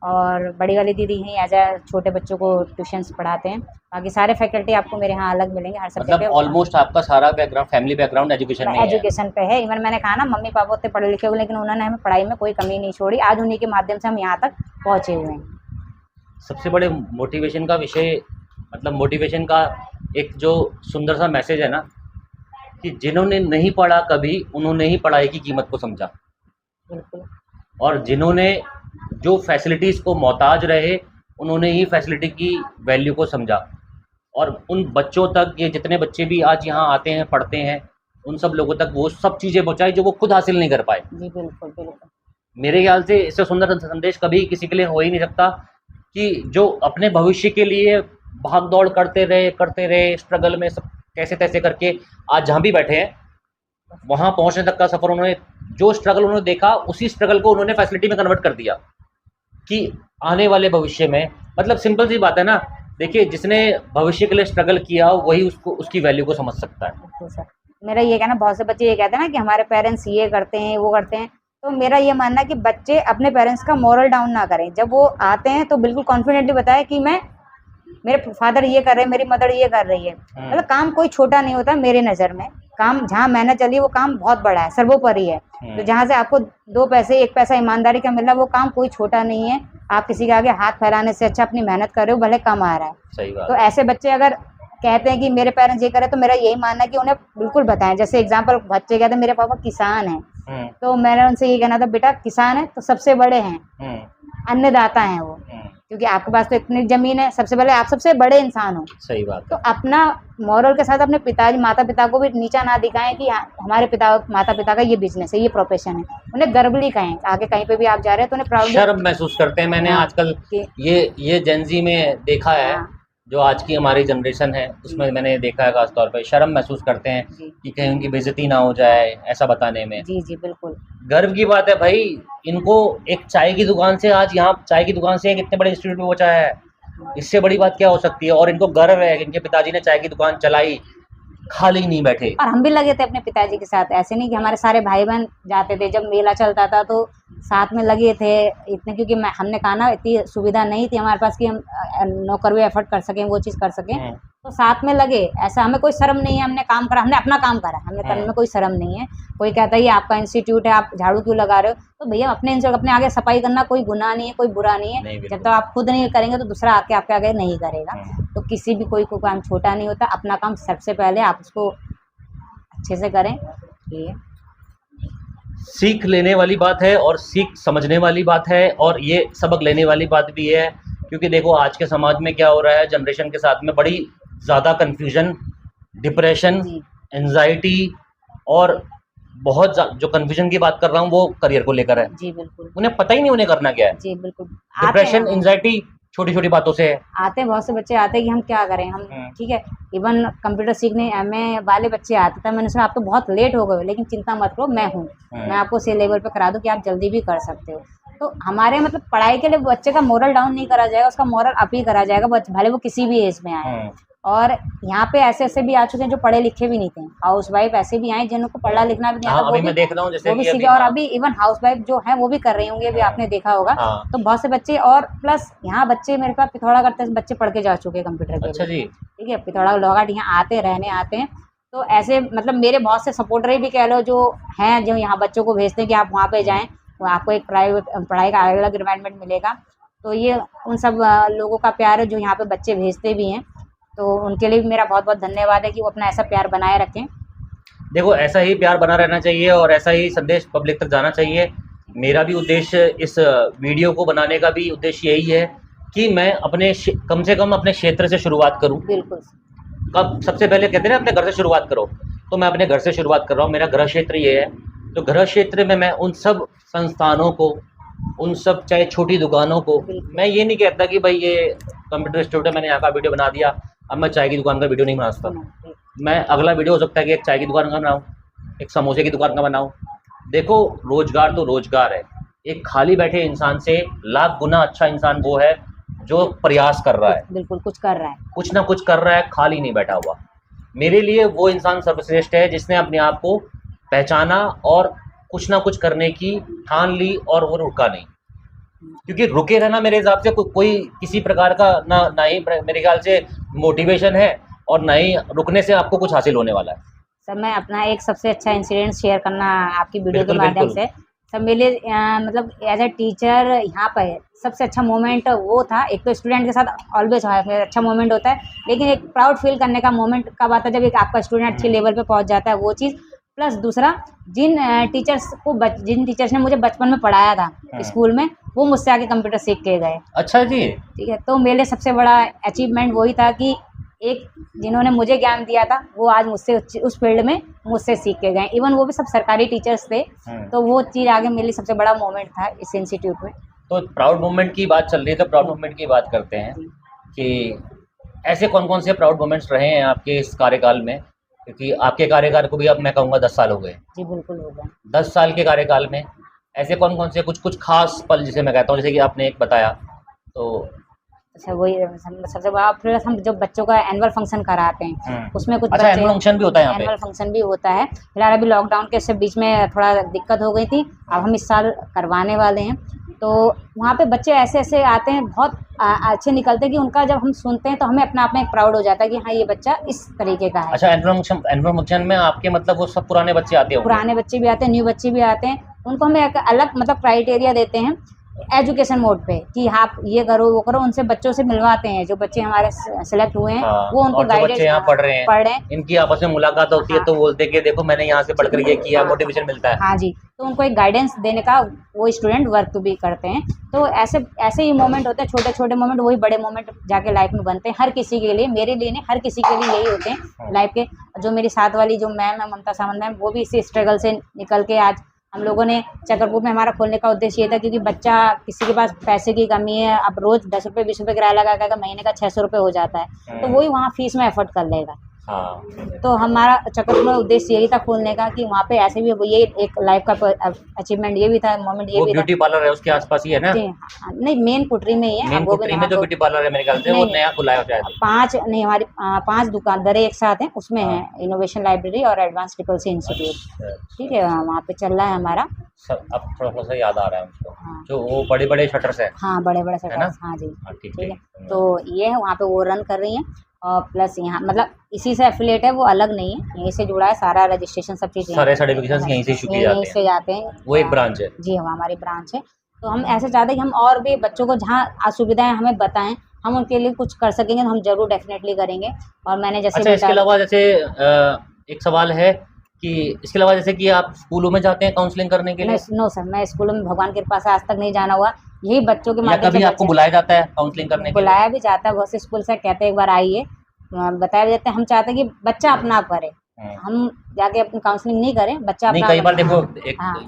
A: और बड़ी वाली दीदी ही एज अ छोटे बच्चों को ट्यूशन्स पढ़ाते हैं। बाकी सारे फैकल्टी आपको मेरे यहाँ अलग मिलेंगे हर सब्जेक्ट
B: मतलब ऑलमोस्ट आपका सारा बैकग्राउंड, फैमिली बैकग्राउंड एजुकेशन में है।
A: एजुकेशन पे है। इवन मैंने कहा ना, मम्मी पापा उतने पढ़े लिखे हुए, लेकिन उन्होंने हमें पढ़ाई में कोई कमी नहीं छोड़ी। आज उन्हीं के माध्यम से हम यहाँ तक पहुँचे हुए हैं।
B: सबसे बड़े मोटिवेशन का विषय, मतलब मोटिवेशन का एक जो सुंदर सा मैसेज है ना, कि जिन्होंने नहीं पढ़ा कभी, उन्होंने ही पढ़ाई की कीमत को समझा।
A: बिल्कुल।
B: और जिन्होंने जो फैसिलिटीज़ को मोहताज रहे, उन्होंने ही फैसिलिटी की वैल्यू को समझा। और उन बच्चों तक, ये जितने बच्चे भी आज यहाँ आते हैं, पढ़ते हैं, उन सब लोगों तक वो सब चीज़ें पहुँचाई जो वो खुद हासिल नहीं कर पाए।
A: जी बिल्कुल बिल्कुल।
B: मेरे ख्याल से इससे सुंदर संदेश कभी किसी के लिए हो ही नहीं सकता, कि जो अपने भविष्य के लिए भाग दौड़ करते रहे स्ट्रगल में, सब कैसे तैसे करके आज जहाँ भी बैठे हैं, वहाँ पहुँचने तक का सफ़र, उन्होंने जो स्ट्रगल उन्होंने देखा, उसी स्ट्रगल को उन्होंने फैसिलिटी में कन्वर्ट कर दिया। कि आने वाले भविष्य में, मतलब सिंपल सी बात है ना, देखिए जिसने भविष्य के लिए स्ट्रगल किया वही उसको, उसकी वैल्यू को समझ सकता है।
A: बिल्कुल सर। मेरा ये कहना, बहुत से बच्चे ये कहते हैं ना कि हमारे पेरेंट्स ये करते हैं वो करते हैं, तो मेरा ये मानना है कि बच्चे अपने पेरेंट्स का मोरल डाउन ना करें। जब वो आते हैं तो बिल्कुल कॉन्फिडेंटली बताएं कि मेरे फादर ये कर रहे हैं, मेरी मदर ये कर रही है। मतलब काम कोई छोटा नहीं होता मेरे नज़र में। काम जहाँ मेहनत चली है वो काम बहुत बड़ा है, सर्वोपरि है। तो जहाँ से आपको 2 पैसे 1 पैसा ईमानदारी का मिल रहा है, वो काम कोई छोटा नहीं है। आप किसी के आगे हाथ फैलाने से अच्छा अपनी मेहनत कर रहे हो, भले कम आ रहा है।
B: सही बात।
A: तो ऐसे बच्चे अगर कहते हैं कि मेरे पेरेंट्स ये करे, तो मेरा यही मानना है कि उन्हें बिल्कुल बताएं। जैसे एग्जाम्पल, बच्चे कहते हैं मेरे पापा किसान हैं, तो मैंने उनसे ये कहना था, बेटा किसान है तो सबसे बड़े हैं, अन्नदाता हैं वो, क्योंकि आपके पास तो इतनी जमीन है, सबसे पहले आप सबसे बड़े इंसान हो।
B: सही बात।
A: तो अपना मॉरल के साथ अपने पिताजी माता पिता को भी नीचा ना दिखाएं कि हमारे माता पिता का ये बिजनेस है, ये प्रोफेशन है। उन्हें गर्वली कहें, आगे कहीं पे भी आप जा रहे हैं तो उन्हें प्राउड,
B: शर्म महसूस करते हैं। मैंने आजकल ये जेनजी में देखा है, जो आज की हमारी जनरेशन है, उसमें मैंने देखा है खास तौर पे शर्म महसूस करते हैं कि कहीं उनकी बेइज्जती ना हो जाए, ऐसा बताने में।
A: जी जी बिल्कुल।
B: गर्व की बात है भाई, इनको एक चाय की दुकान से, आज यहाँ चाय की दुकान से एक इतने बड़े इंस्टीट्यूट में पहुंचाया है, इससे बड़ी बात क्या हो सकती है। और इनको गर्व है कि इनके पिताजी ने चाय की दुकान चलाई, खाली नहीं बैठे।
A: और हम भी लगे थे अपने पिताजी के साथ। ऐसे नहीं कि हमारे सारे भाई बहन जाते थे, जब मेला चलता था तो साथ में लगे थे इतने, क्योंकि हमने कहा ना, इतनी सुविधा नहीं थी हमारे पास कि हम नौकर भी एफर्ट कर सकें, वो चीज़ कर सकें। तो साथ में लगे। ऐसा हमें कोई शर्म नहीं है, हमने काम करा, हमने अपना काम करा, हमने करने में कोई शर्म नहीं है। कोई कहता है ये आपका इंस्टीट्यूट है, आप झाड़ू क्यों लगा रहे हो, तो भैया अपने इंस्टीट्यूट, अपने आगे सफाई करना कोई गुनाह नहीं है, कोई बुरा नहीं है। जब तक आप खुद नहीं करेंगे तो दूसरा आके आपके आगे नहीं करेगा। तो किसी भी कोई काम छोटा नहीं होता। अपना काम सबसे पहले आप उसको अच्छे से करें। ये
B: सीख लेने वाली बात है और सीख समझने वाली बात है, और ये सबक लेने वाली बात भी है। क्योंकि देखो आज के समाज में क्या हो रहा है, जनरेशन के साथ में बड़ी ज़्यादा कन्फ्यूजन, डिप्रेशन, एंजाइटी, और बहुत जो कन्फ्यूजन की बात कर रहा हूँ वो करियर को लेकर है।
A: जी बिल्कुल।
B: उन्हें पता ही नहीं उन्हें करना क्या है।
A: जी बिल्कुल।
B: डिप्रेशन, एंजाइटी छोटी छोटी बातों से है।
A: आते हैं बहुत से बच्चे आते हैं कि हम क्या करें, हम ठीक है। इवन कंप्यूटर सीखने एमए वाले बच्चे आते थे, मैंने सुना आप तो बहुत लेट हो गए, लेकिन चिंता मत करो, मैं हूँ, मैं आपको से लेवल पे करा दूँ कि आप जल्दी भी कर सकते हो। तो हमारे मतलब पढ़ाई के लिए बच्चे का मोरल डाउन नहीं करा जाएगा, उसका मोरल अप ही करा जाएगा, भले वो किसी भी एज में आए। और यहाँ पे ऐसे ऐसे भी आ चुके हैं जो पढ़े लिखे भी नहीं थे, हाउस वाइफ ऐसे भी आए जिनको पढ़ना लिखना भी नहीं आता,
B: अभी मैं देख रहा हूँ जैसे
A: वो भी सीखे। और अभी इवन हाउस वाइफ जो है वो भी कर रही होंगी, अभी आपने देखा होगा। तो बहुत से बच्चे, और प्लस यहाँ बच्चे मेरे पास पिथौरा करते हैं, बच्चे पढ़ के जा चुके हैं कंप्यूटर के।
B: अच्छा जी।
A: ठीक है, पिथौरा लोगाट यहाँ आते रहने आते हैं। तो ऐसे मतलब मेरे बहुत से सपोर्टर भी कह लो जो हैं, जो यहाँ बच्चों को भेजते हैं कि आप वहाँ पे जाएँ, तो आपको एक प्राइवेट पढ़ाई का अलग एनवायरनमेंट मिलेगा। तो ये उन सब लोगों का प्यार है जो यहाँ पे बच्चे भेजते भी हैं। तो उनके लिए भी मेरा बहुत बहुत धन्यवाद है कि वो अपना ऐसा प्यार बनाए रखें।
B: देखो ऐसा ही प्यार बना रहना चाहिए और ऐसा ही संदेश पब्लिक तक जाना चाहिए। मेरा भी उद्देश्य, इस वीडियो को बनाने का भी उद्देश्य यही है कि मैं अपने कम से कम अपने क्षेत्र से शुरुआत करूं।
A: बिल्कुल।
B: कब सबसे पहले कहते हैं ना अपने घर से शुरुआत करो, तो मैं अपने घर से शुरुआत कर रहा हूँ। मेरा गृह क्षेत्र ये है, तो गृह क्षेत्र में मैं उन सब संस्थानों को, उन सब चाहे छोटी दुकानों को, मैं ये नहीं कहता कि भाई ये कंप्यूटर इंस्टीट्यूट है, मैंने यहाँ का वीडियो बना दिया, अब मैं चाय की दुकान का वीडियो नहीं बना सकता। मैं अगला वीडियो हो सकता है कि एक चाय की दुकान का बनाऊँ, एक समोसे की दुकान का बनाऊँ। देखो रोजगार तो रोजगार है, एक खाली बैठे इंसान से लाख गुना अच्छा इंसान वो है जो प्रयास कर रहा है,
A: बिल्कुल कुछ कर रहा है,
B: कुछ ना कुछ कर रहा है, खाली नहीं बैठा हुआ। मेरे लिए वो इंसान सर्वश्रेष्ठ है जिसने अपने आप को पहचाना और कुछ ना कुछ करने की ठान ली और वो रुका नहीं। क्योंकि रुके रहना मेरे हिसाब से कोई किसी प्रकार का ना ही मेरे ख्याल से मोटिवेशन है और ना ही रुकने से आपको कुछ हासिल होने वाला है।
A: सर मैं अपना एक सबसे अच्छा इंसिडेंट शेयर करना आपकी वीडियो के माध्यम से। सर मेरे मतलब एज ए टीचर यहाँ पर सबसे अच्छा मोमेंट वो था। एक तो स्टूडेंट के साथ ऑलवेज अच्छा मोमेंट होता है, लेकिन एक प्राउड फील करने का मोमेंट कब आता है जब एक आपका स्टूडेंट अच्छी लेवल पे पहुँच जाता है, वो चीज़। प्लस दूसरा, जिन टीचर्स ने मुझे बचपन में पढ़ाया था स्कूल में, वो मुझसे आके कंप्यूटर सीख के गए।
B: अच्छा जी।
A: ठीक है, तो मेरे सबसे बड़ा अचीवमेंट वही था कि एक जिन्होंने मुझे ज्ञान दिया था वो आज मुझसे उस फील्ड में मुझसे सीख के गए। इवन वो भी सब सरकारी टीचर्स थे, तो वो चीज़ आगे मेरे लिए सबसे बड़ा मोमेंट था इस इंस्टीट्यूट में।
B: तो प्राउड मोमेंट की बात चल रही है, तो प्राउड मोमेंट की बात करते हैं कि ऐसे कौन कौन से प्राउड मोमेंट्स रहे हैं आपके इस कार्यकाल में? क्योंकि आपके कार्यकाल को भी अब मैं कहूँगा 10 साल हो गए।
A: जी बिल्कुल हो गए।
B: 10 साल के कार्यकाल में ऐसे कौन कौन से कुछ खास पल जिसे मैं कहता हूँ, जैसे कि आपने एक बताया, तो
A: अच्छा वही सबसे बड़ा। फिर हम जब बच्चों का एनुअल फंक्शन कराते हैं उसमें कुछ
B: अच्छा एनुअल फंक्शन भी होता है यहाँ पे?
A: एनुअल फंक्शन भी होता है। फिलहाल अभी लॉकडाउन के से बीच में थोड़ा दिक्कत हो गई थी, अब हम इस साल करवाने वाले हैं। तो वहाँ पे बच्चे ऐसे ऐसे आते हैं, बहुत अच्छे निकलते हैं कि उनका जब हम सुनते हैं तो हमें अपने आप में एक प्राउड हो जाता है कि हाँ ये बच्चा इस तरीके का है।
B: अच्छा एनुअल फंक्शन में आपके मतलब वो सब पुराने बच्चे आते हैं?
A: पुराने बच्चे भी आते हैं, न्यू बच्चे भी आते हैं। उनको हम एक अलग मतलब क्राइटेरिया देते हैं एजुकेशन मोड पे कि आप ये करो वो करो। उनसे बच्चों से मिलवाते हैं, जो बच्चे हमारे सिलेक्ट हुए हैं।
B: हाँ,
A: वो उनको गाइडेंस,
B: यहाँ पढ़ रहे हैं, इनकी आपस में मुलाकात होती है तो बोलते हैं कि देखो मैंने यहाँ से पढ़कर ये किया, मोटिवेशन मिलता है।
A: हाँ जी, तो उनको एक गाइडेंस देने का वो स्टूडेंट वर्क भी करते हैं। तो ऐसे ही मोमेंट होते हैं, छोटे छोटे मोमेंट, वही बड़े मोमेंट जाके लाइफ में बनते हैं। हर किसी के लिए, मेरे लिए नहीं, हर किसी के लिए यही होते हैं लाइफ के। जो मेरी साथ वाली जो मैम है ममता सावंत मैम, वो भी इसी स्ट्रगल से निकल के आज हम लोगों ने चकरपुर में हमारा खोलने का उद्देश्य ये था, क्योंकि बच्चा किसी के पास पैसे की कमी है, अब रोज 10 रुपये 20 रुपये किराया लगा कर महीने का 600 रुपये हो जाता है, तो वही वहाँ फीस में एफर्ट कर लेगा।
B: हाँ।
A: तो हमारा चकरपुर में उद्देश्य यही था खोलने का कि वहाँ पे ऐसे भी ये एक लाइफ का अचीवमेंट ये भी था, मोमेंट ये भी था।
B: ब्यूटी पार्लर है उसके आसपास ही है ना?
A: नहीं, मेन पुटरी में ही है।
B: मेन पुटरी में जो ब्यूटी पार्लर है मेरे ख्याल से वो नया खुला है शायद।
A: 5 नहीं, हमारी 5 दुकानदारें एक साथ हैं, उसमें है इनोवेशन लाइब्रेरी और एडवांस ट्रिपल सी इंस्टीट्यूट। ठीक है, वहाँ पे चल रहा है हमारा।
B: अब थोड़ा सा याद आ रहा है मुझको। जो वो बड़े बड़े शटर्स है।
A: हाँ, बड़े बड़े शटर्स। हाँ जी, ठीक है। तो ये है, वहाँ पे वो रन कर रही हैं। और प्लस यहाँ मतलब इसी से एफिलिएट है, वो अलग नहीं है, यहीं से जुड़ा है। सारा रजिस्ट्रेशन सब चीज़, सारे
B: सर्टिफिकेशन यहीं से इशू किए
A: जाते हैं।
B: वो एक ब्रांच है
A: जी, हमारी ब्रांच है। तो हम ऐसे चाहते हैं कि हम और भी बच्चों को जहाँ असुविधाएं हमें बताएं, हम उनके लिए कुछ कर सकेंगे तो हम जरूर डेफिनेटली करेंगे। और मैंने जैसे
B: अच्छा, इसके अलावा जैसे एक सवाल है कि इसके अलावा जैसे कि आप स्कूलों में जाते हैं काउंसलिंग करने के लिए?
A: नो सर, मैं स्कूलों में भगवान के पास आज तक नहीं जाना हुआ। यही बच्चों के माध्यम से।
B: कभी आपको बुलाया जाता है काउंसलिंग करने के लिए?
A: बुलाया भी जाता है, बहुत से स्कूल से कहते हैं एक बार आइए, बताया जाता है। हम चाहते हैं कि बच्चा अपना आप करे, हम जाके अपनी काउंसलिंग नहीं करें, बच्चा अपना।
B: कई बार देखो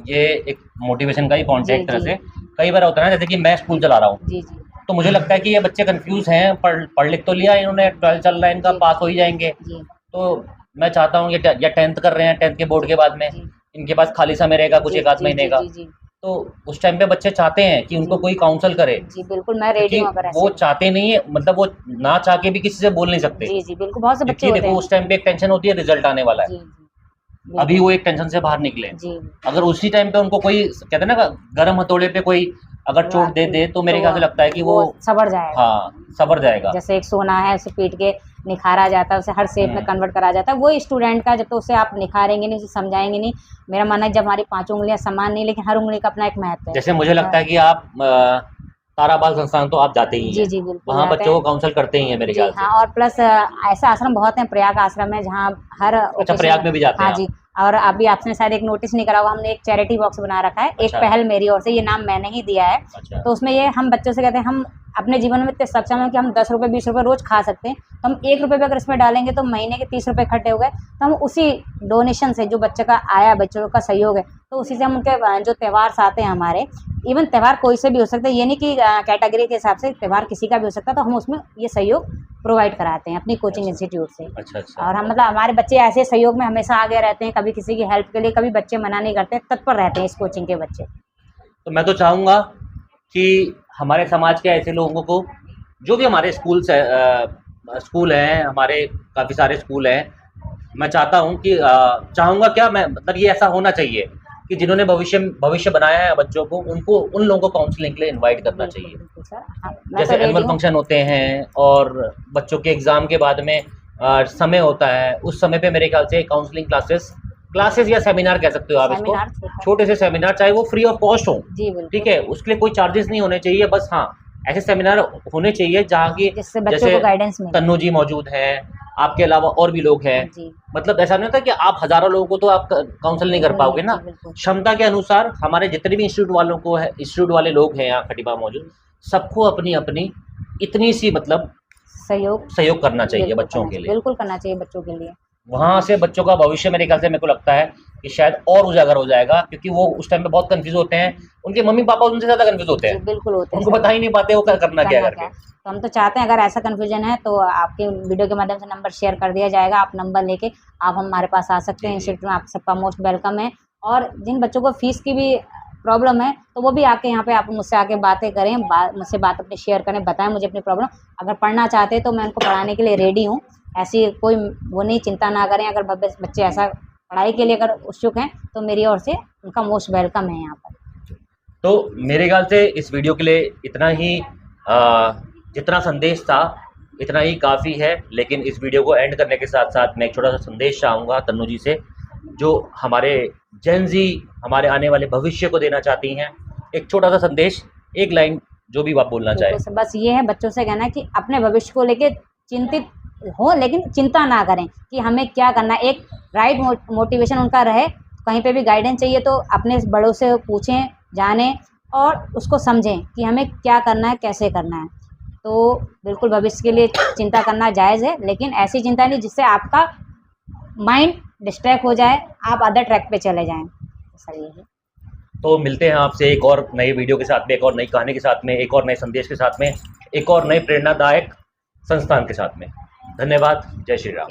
B: ये एक मोटिवेशन का ही पॉइंट है एक तरह से। कई बार होता है ना, जैसे कि मैं स्कूल चला रहा हूँ
A: जी,
B: तो मुझे लगता है कि ये बच्चे कंफ्यूज हैं, पढ़ लिख तो लिया इन्होंने, 12 चल रहा है इनका, पास हो ही जाएंगे। तो मैं चाहता हूँ या 10th कर रहे हैं, 10th के बोर्ड के बाद में इनके पास खाली समय रहेगा कुछ एक आध महीने का, तो उस टाइम पे बच्चे चाहते हैं कि उनको कोई काउंसल करे।
A: जी बिल्कुल, मैं रेडी हूँ।
B: वो चाहते नहीं है, मतलब वो ना चाह के भी किसी से बोल नहीं सकते।
A: जी जी बिल्कुल, बहुत से बच्चे होते हैं।
B: देखो उस टाइम पे एक टेंशन होती है, रिजल्ट आने वाला है। अभी वो एक टेंशन से बाहर निकले। अगर उसी टाइम पे उनको कोई कहते हैं ना गर्म हथौड़े पे कोई अगर चोट दे तो मेरे ख्याल से लगता है कि वो
A: सबर जाएगा।
B: हाँ, सबर जाएगा।
A: जैसे एक सोना है, उसे पीट के निखारा जाता है, उसे हर शेप में कन्वर्ट करा जाता है। वो स्टूडेंट का जब तो उसे आप निखारेंगे नहीं, उसे समझाएंगे नहीं। मेरा मानना है जब हमारी 5 उंगलियां समान नहीं, लेकिन हर उंगली का अपना एक महत्व है।
B: जैसे मुझे लगता है कि आप ताराबाल संस्थान तो आप जाते ही हैं।
A: जी बिल्कुल,
B: वहाँ बच्चों को काउंसल करते ही हैं मेरे ख्याल से।
A: हाँ, और प्लस ऐसा आश्रम बहुत है, प्रयाग आश्रम है, जहाँ हर
B: प्रयाग में भी जाते हैं?
A: हाँ जी। और अभी आपने शायद एक नोटिस नहीं करा हुआ, हमने एक चैरिटी बॉक्स बना रखा है। एक पहल मेरी ओर से, ये नाम मैंने ही दिया है। तो उसमें ये हम बच्चों से कहते हैं, हम अपने जीवन में इतने सक्षम हैं कि हम 10 रुपये 20 रुपये रोज खा सकते हैं। तो हम 1 रुपये भी अगर इसमें डालेंगे तो महीने के 30 रुपये इकट्ठे हो गए। तो हम उसी डोनेशन से, जो बच्चे का आया, बच्चों का सहयोग है, तो उसी से हम उनके जो त्यौहार आते हैं हमारे, इवन त्यौहार कोई से भी हो सकता है, ये नहीं कि कैटेगरी के हिसाब से त्यौहार किसी का भी हो सकता है, तो हम उसमें ये सहयोग प्रोवाइड कराते हैं अपनी कोचिंग इंस्टीट्यूट से।
B: अच्छा।
A: और हम मतलब हमारे बच्चे ऐसे सहयोग में हमेशा आगे रहते हैं, कभी किसी की हेल्प के लिए कभी बच्चे मना नहीं करते, तत्पर रहते हैं इस कोचिंग के बच्चे।
B: तो मैं तो चाहूँगा कि हमारे समाज के ऐसे लोगों को, जो भी हमारे स्कूल हैं, हमारे काफ़ी सारे स्कूल हैं, मैं चाहता हूँ कि चाहूँगा क्या, मैं मतलब ये ऐसा होना चाहिए कि जिन्होंने भविष्य बनाया है बच्चों को, उनको उन लोगों को काउंसलिंग के लिए इनवाइट करना चाहिए।
A: बिल्कुल सर, हाँ, मैं
B: जैसे
A: तो
B: एनुअल
A: रेडी हूँ।
B: फंक्शन होते हैं और बच्चों के एग्ज़ाम के बाद में समय होता है, उस समय पे मेरे ख्याल से काउंसलिंग क्लासेस या सेमिनार कह सकते हो आप इसको,
A: सेमिनार
B: छोटे से सेमिनार, चाहे वो फ्री ऑफ कॉस्ट हो,
A: जी बिल्कुल,
B: ठीक है, उसके लिए कोई चार्जेस नहीं होने चाहिए, बस हाँ ऐसे सेमिनार होने चाहिए जहाँ की
A: जिससे बच्चों
B: जैसे
A: को गाइडेंस मिले।
B: तन्नू जी मौजूद हैं, आपके अलावा और भी लोग हैं,
A: जी
B: मतलब ऐसा नहीं होता कि आप हज़ारों लोगों को तो आप काउंसल नहीं कर पाओगे ना।
A: जी बिल्कुल,
B: क्षमता के अनुसार हमारे जितने भी इंस्टीट्यूट वाले लोग हैं यहाँ खटीमा मौजूद, सबको अपनी इतनी सी मतलब सहयोग करना चाहिए
A: बिल्कुल
B: बच्चों
A: करना
B: के
A: चाहिए,
B: लिए।
A: बिल्कुल करना चाहिए बच्चों के लिए।
B: वहाँ से बच्चों का भविष्य मेरे ख्याल से, मेरे को लगता है कि शायद और उजागर हो जाएगा, क्योंकि वो उस टाइम पे बहुत कंफ्यूज होते हैं, उनके मम्मी पापा उनसे ज़्यादा कंफ्यूज होते
A: जी
B: हैं,
A: बिल्कुल होते हैं
B: उनको
A: सर।
B: बता ही नहीं पाते वो करना क्या करके।
A: तो हम तो चाहते हैं अगर ऐसा कन्फ्यूजन है तो आपके वीडियो के माध्यम से नंबर शेयर कर दिया जाएगा, आप नंबर लेके आप हमारे पास आ सकते हैं, इंस्टीट्यूट में आप सबका मोस्ट वेलकम है। और जिन बच्चों को फीस की भी प्रॉब्लम है तो वो भी आके यहाँ पे आप मुझसे आके बातें करें, मुझसे बात अपनी शेयर करें, बताएं मुझे अपनी प्रॉब्लम। अगर पढ़ना चाहते हैं तो मैं उनको पढ़ाने के लिए रेडी हूँ, ऐसी कोई वो नहीं, चिंता ना करें। अगर बच्चे ऐसा पढ़ाई के लिए अगर उत्सुक हैं तो मेरी ओर से उनका मोस्ट वेलकम है यहाँ पर।
B: तो मेरे ख्याल से इस वीडियो के लिए इतना ही, जितना संदेश था इतना ही काफ़ी है। लेकिन इस वीडियो को एंड करने के साथ साथ मैं एक छोटा सा संदेश चाहूँगा तन्नू जी से, जो हमारे जेन ज़ी, हमारे आने वाले भविष्य को देना चाहती हैं। एक छोटा सा संदेश, एक लाइन जो भी आप बोलना चाहें।
A: बस ये है बच्चों से कहना है कि अपने भविष्य को लेके चिंतित हो, लेकिन चिंता ना करें कि हमें क्या करना है। एक राइट मोटिवेशन उनका रहे, कहीं पे भी गाइडेंस चाहिए तो अपने बड़ों से पूछें, जानें और उसको समझें कि हमें क्या करना है, कैसे करना है। तो बिल्कुल भविष्य के लिए चिंता करना जायज़ है, लेकिन ऐसी चिंता नहीं जिससे आपका माइंड डिस्ट्रैक्ट हो जाए, आप अदर ट्रैक पे चले जाएँ। सर यही है।
B: तो मिलते हैं आपसे एक और नए वीडियो के साथ में, एक और नई कहानी के साथ में, एक और नए संदेश के साथ में, एक और नए प्रेरणादायक संस्थान के साथ में। धन्यवाद। जय श्री राम।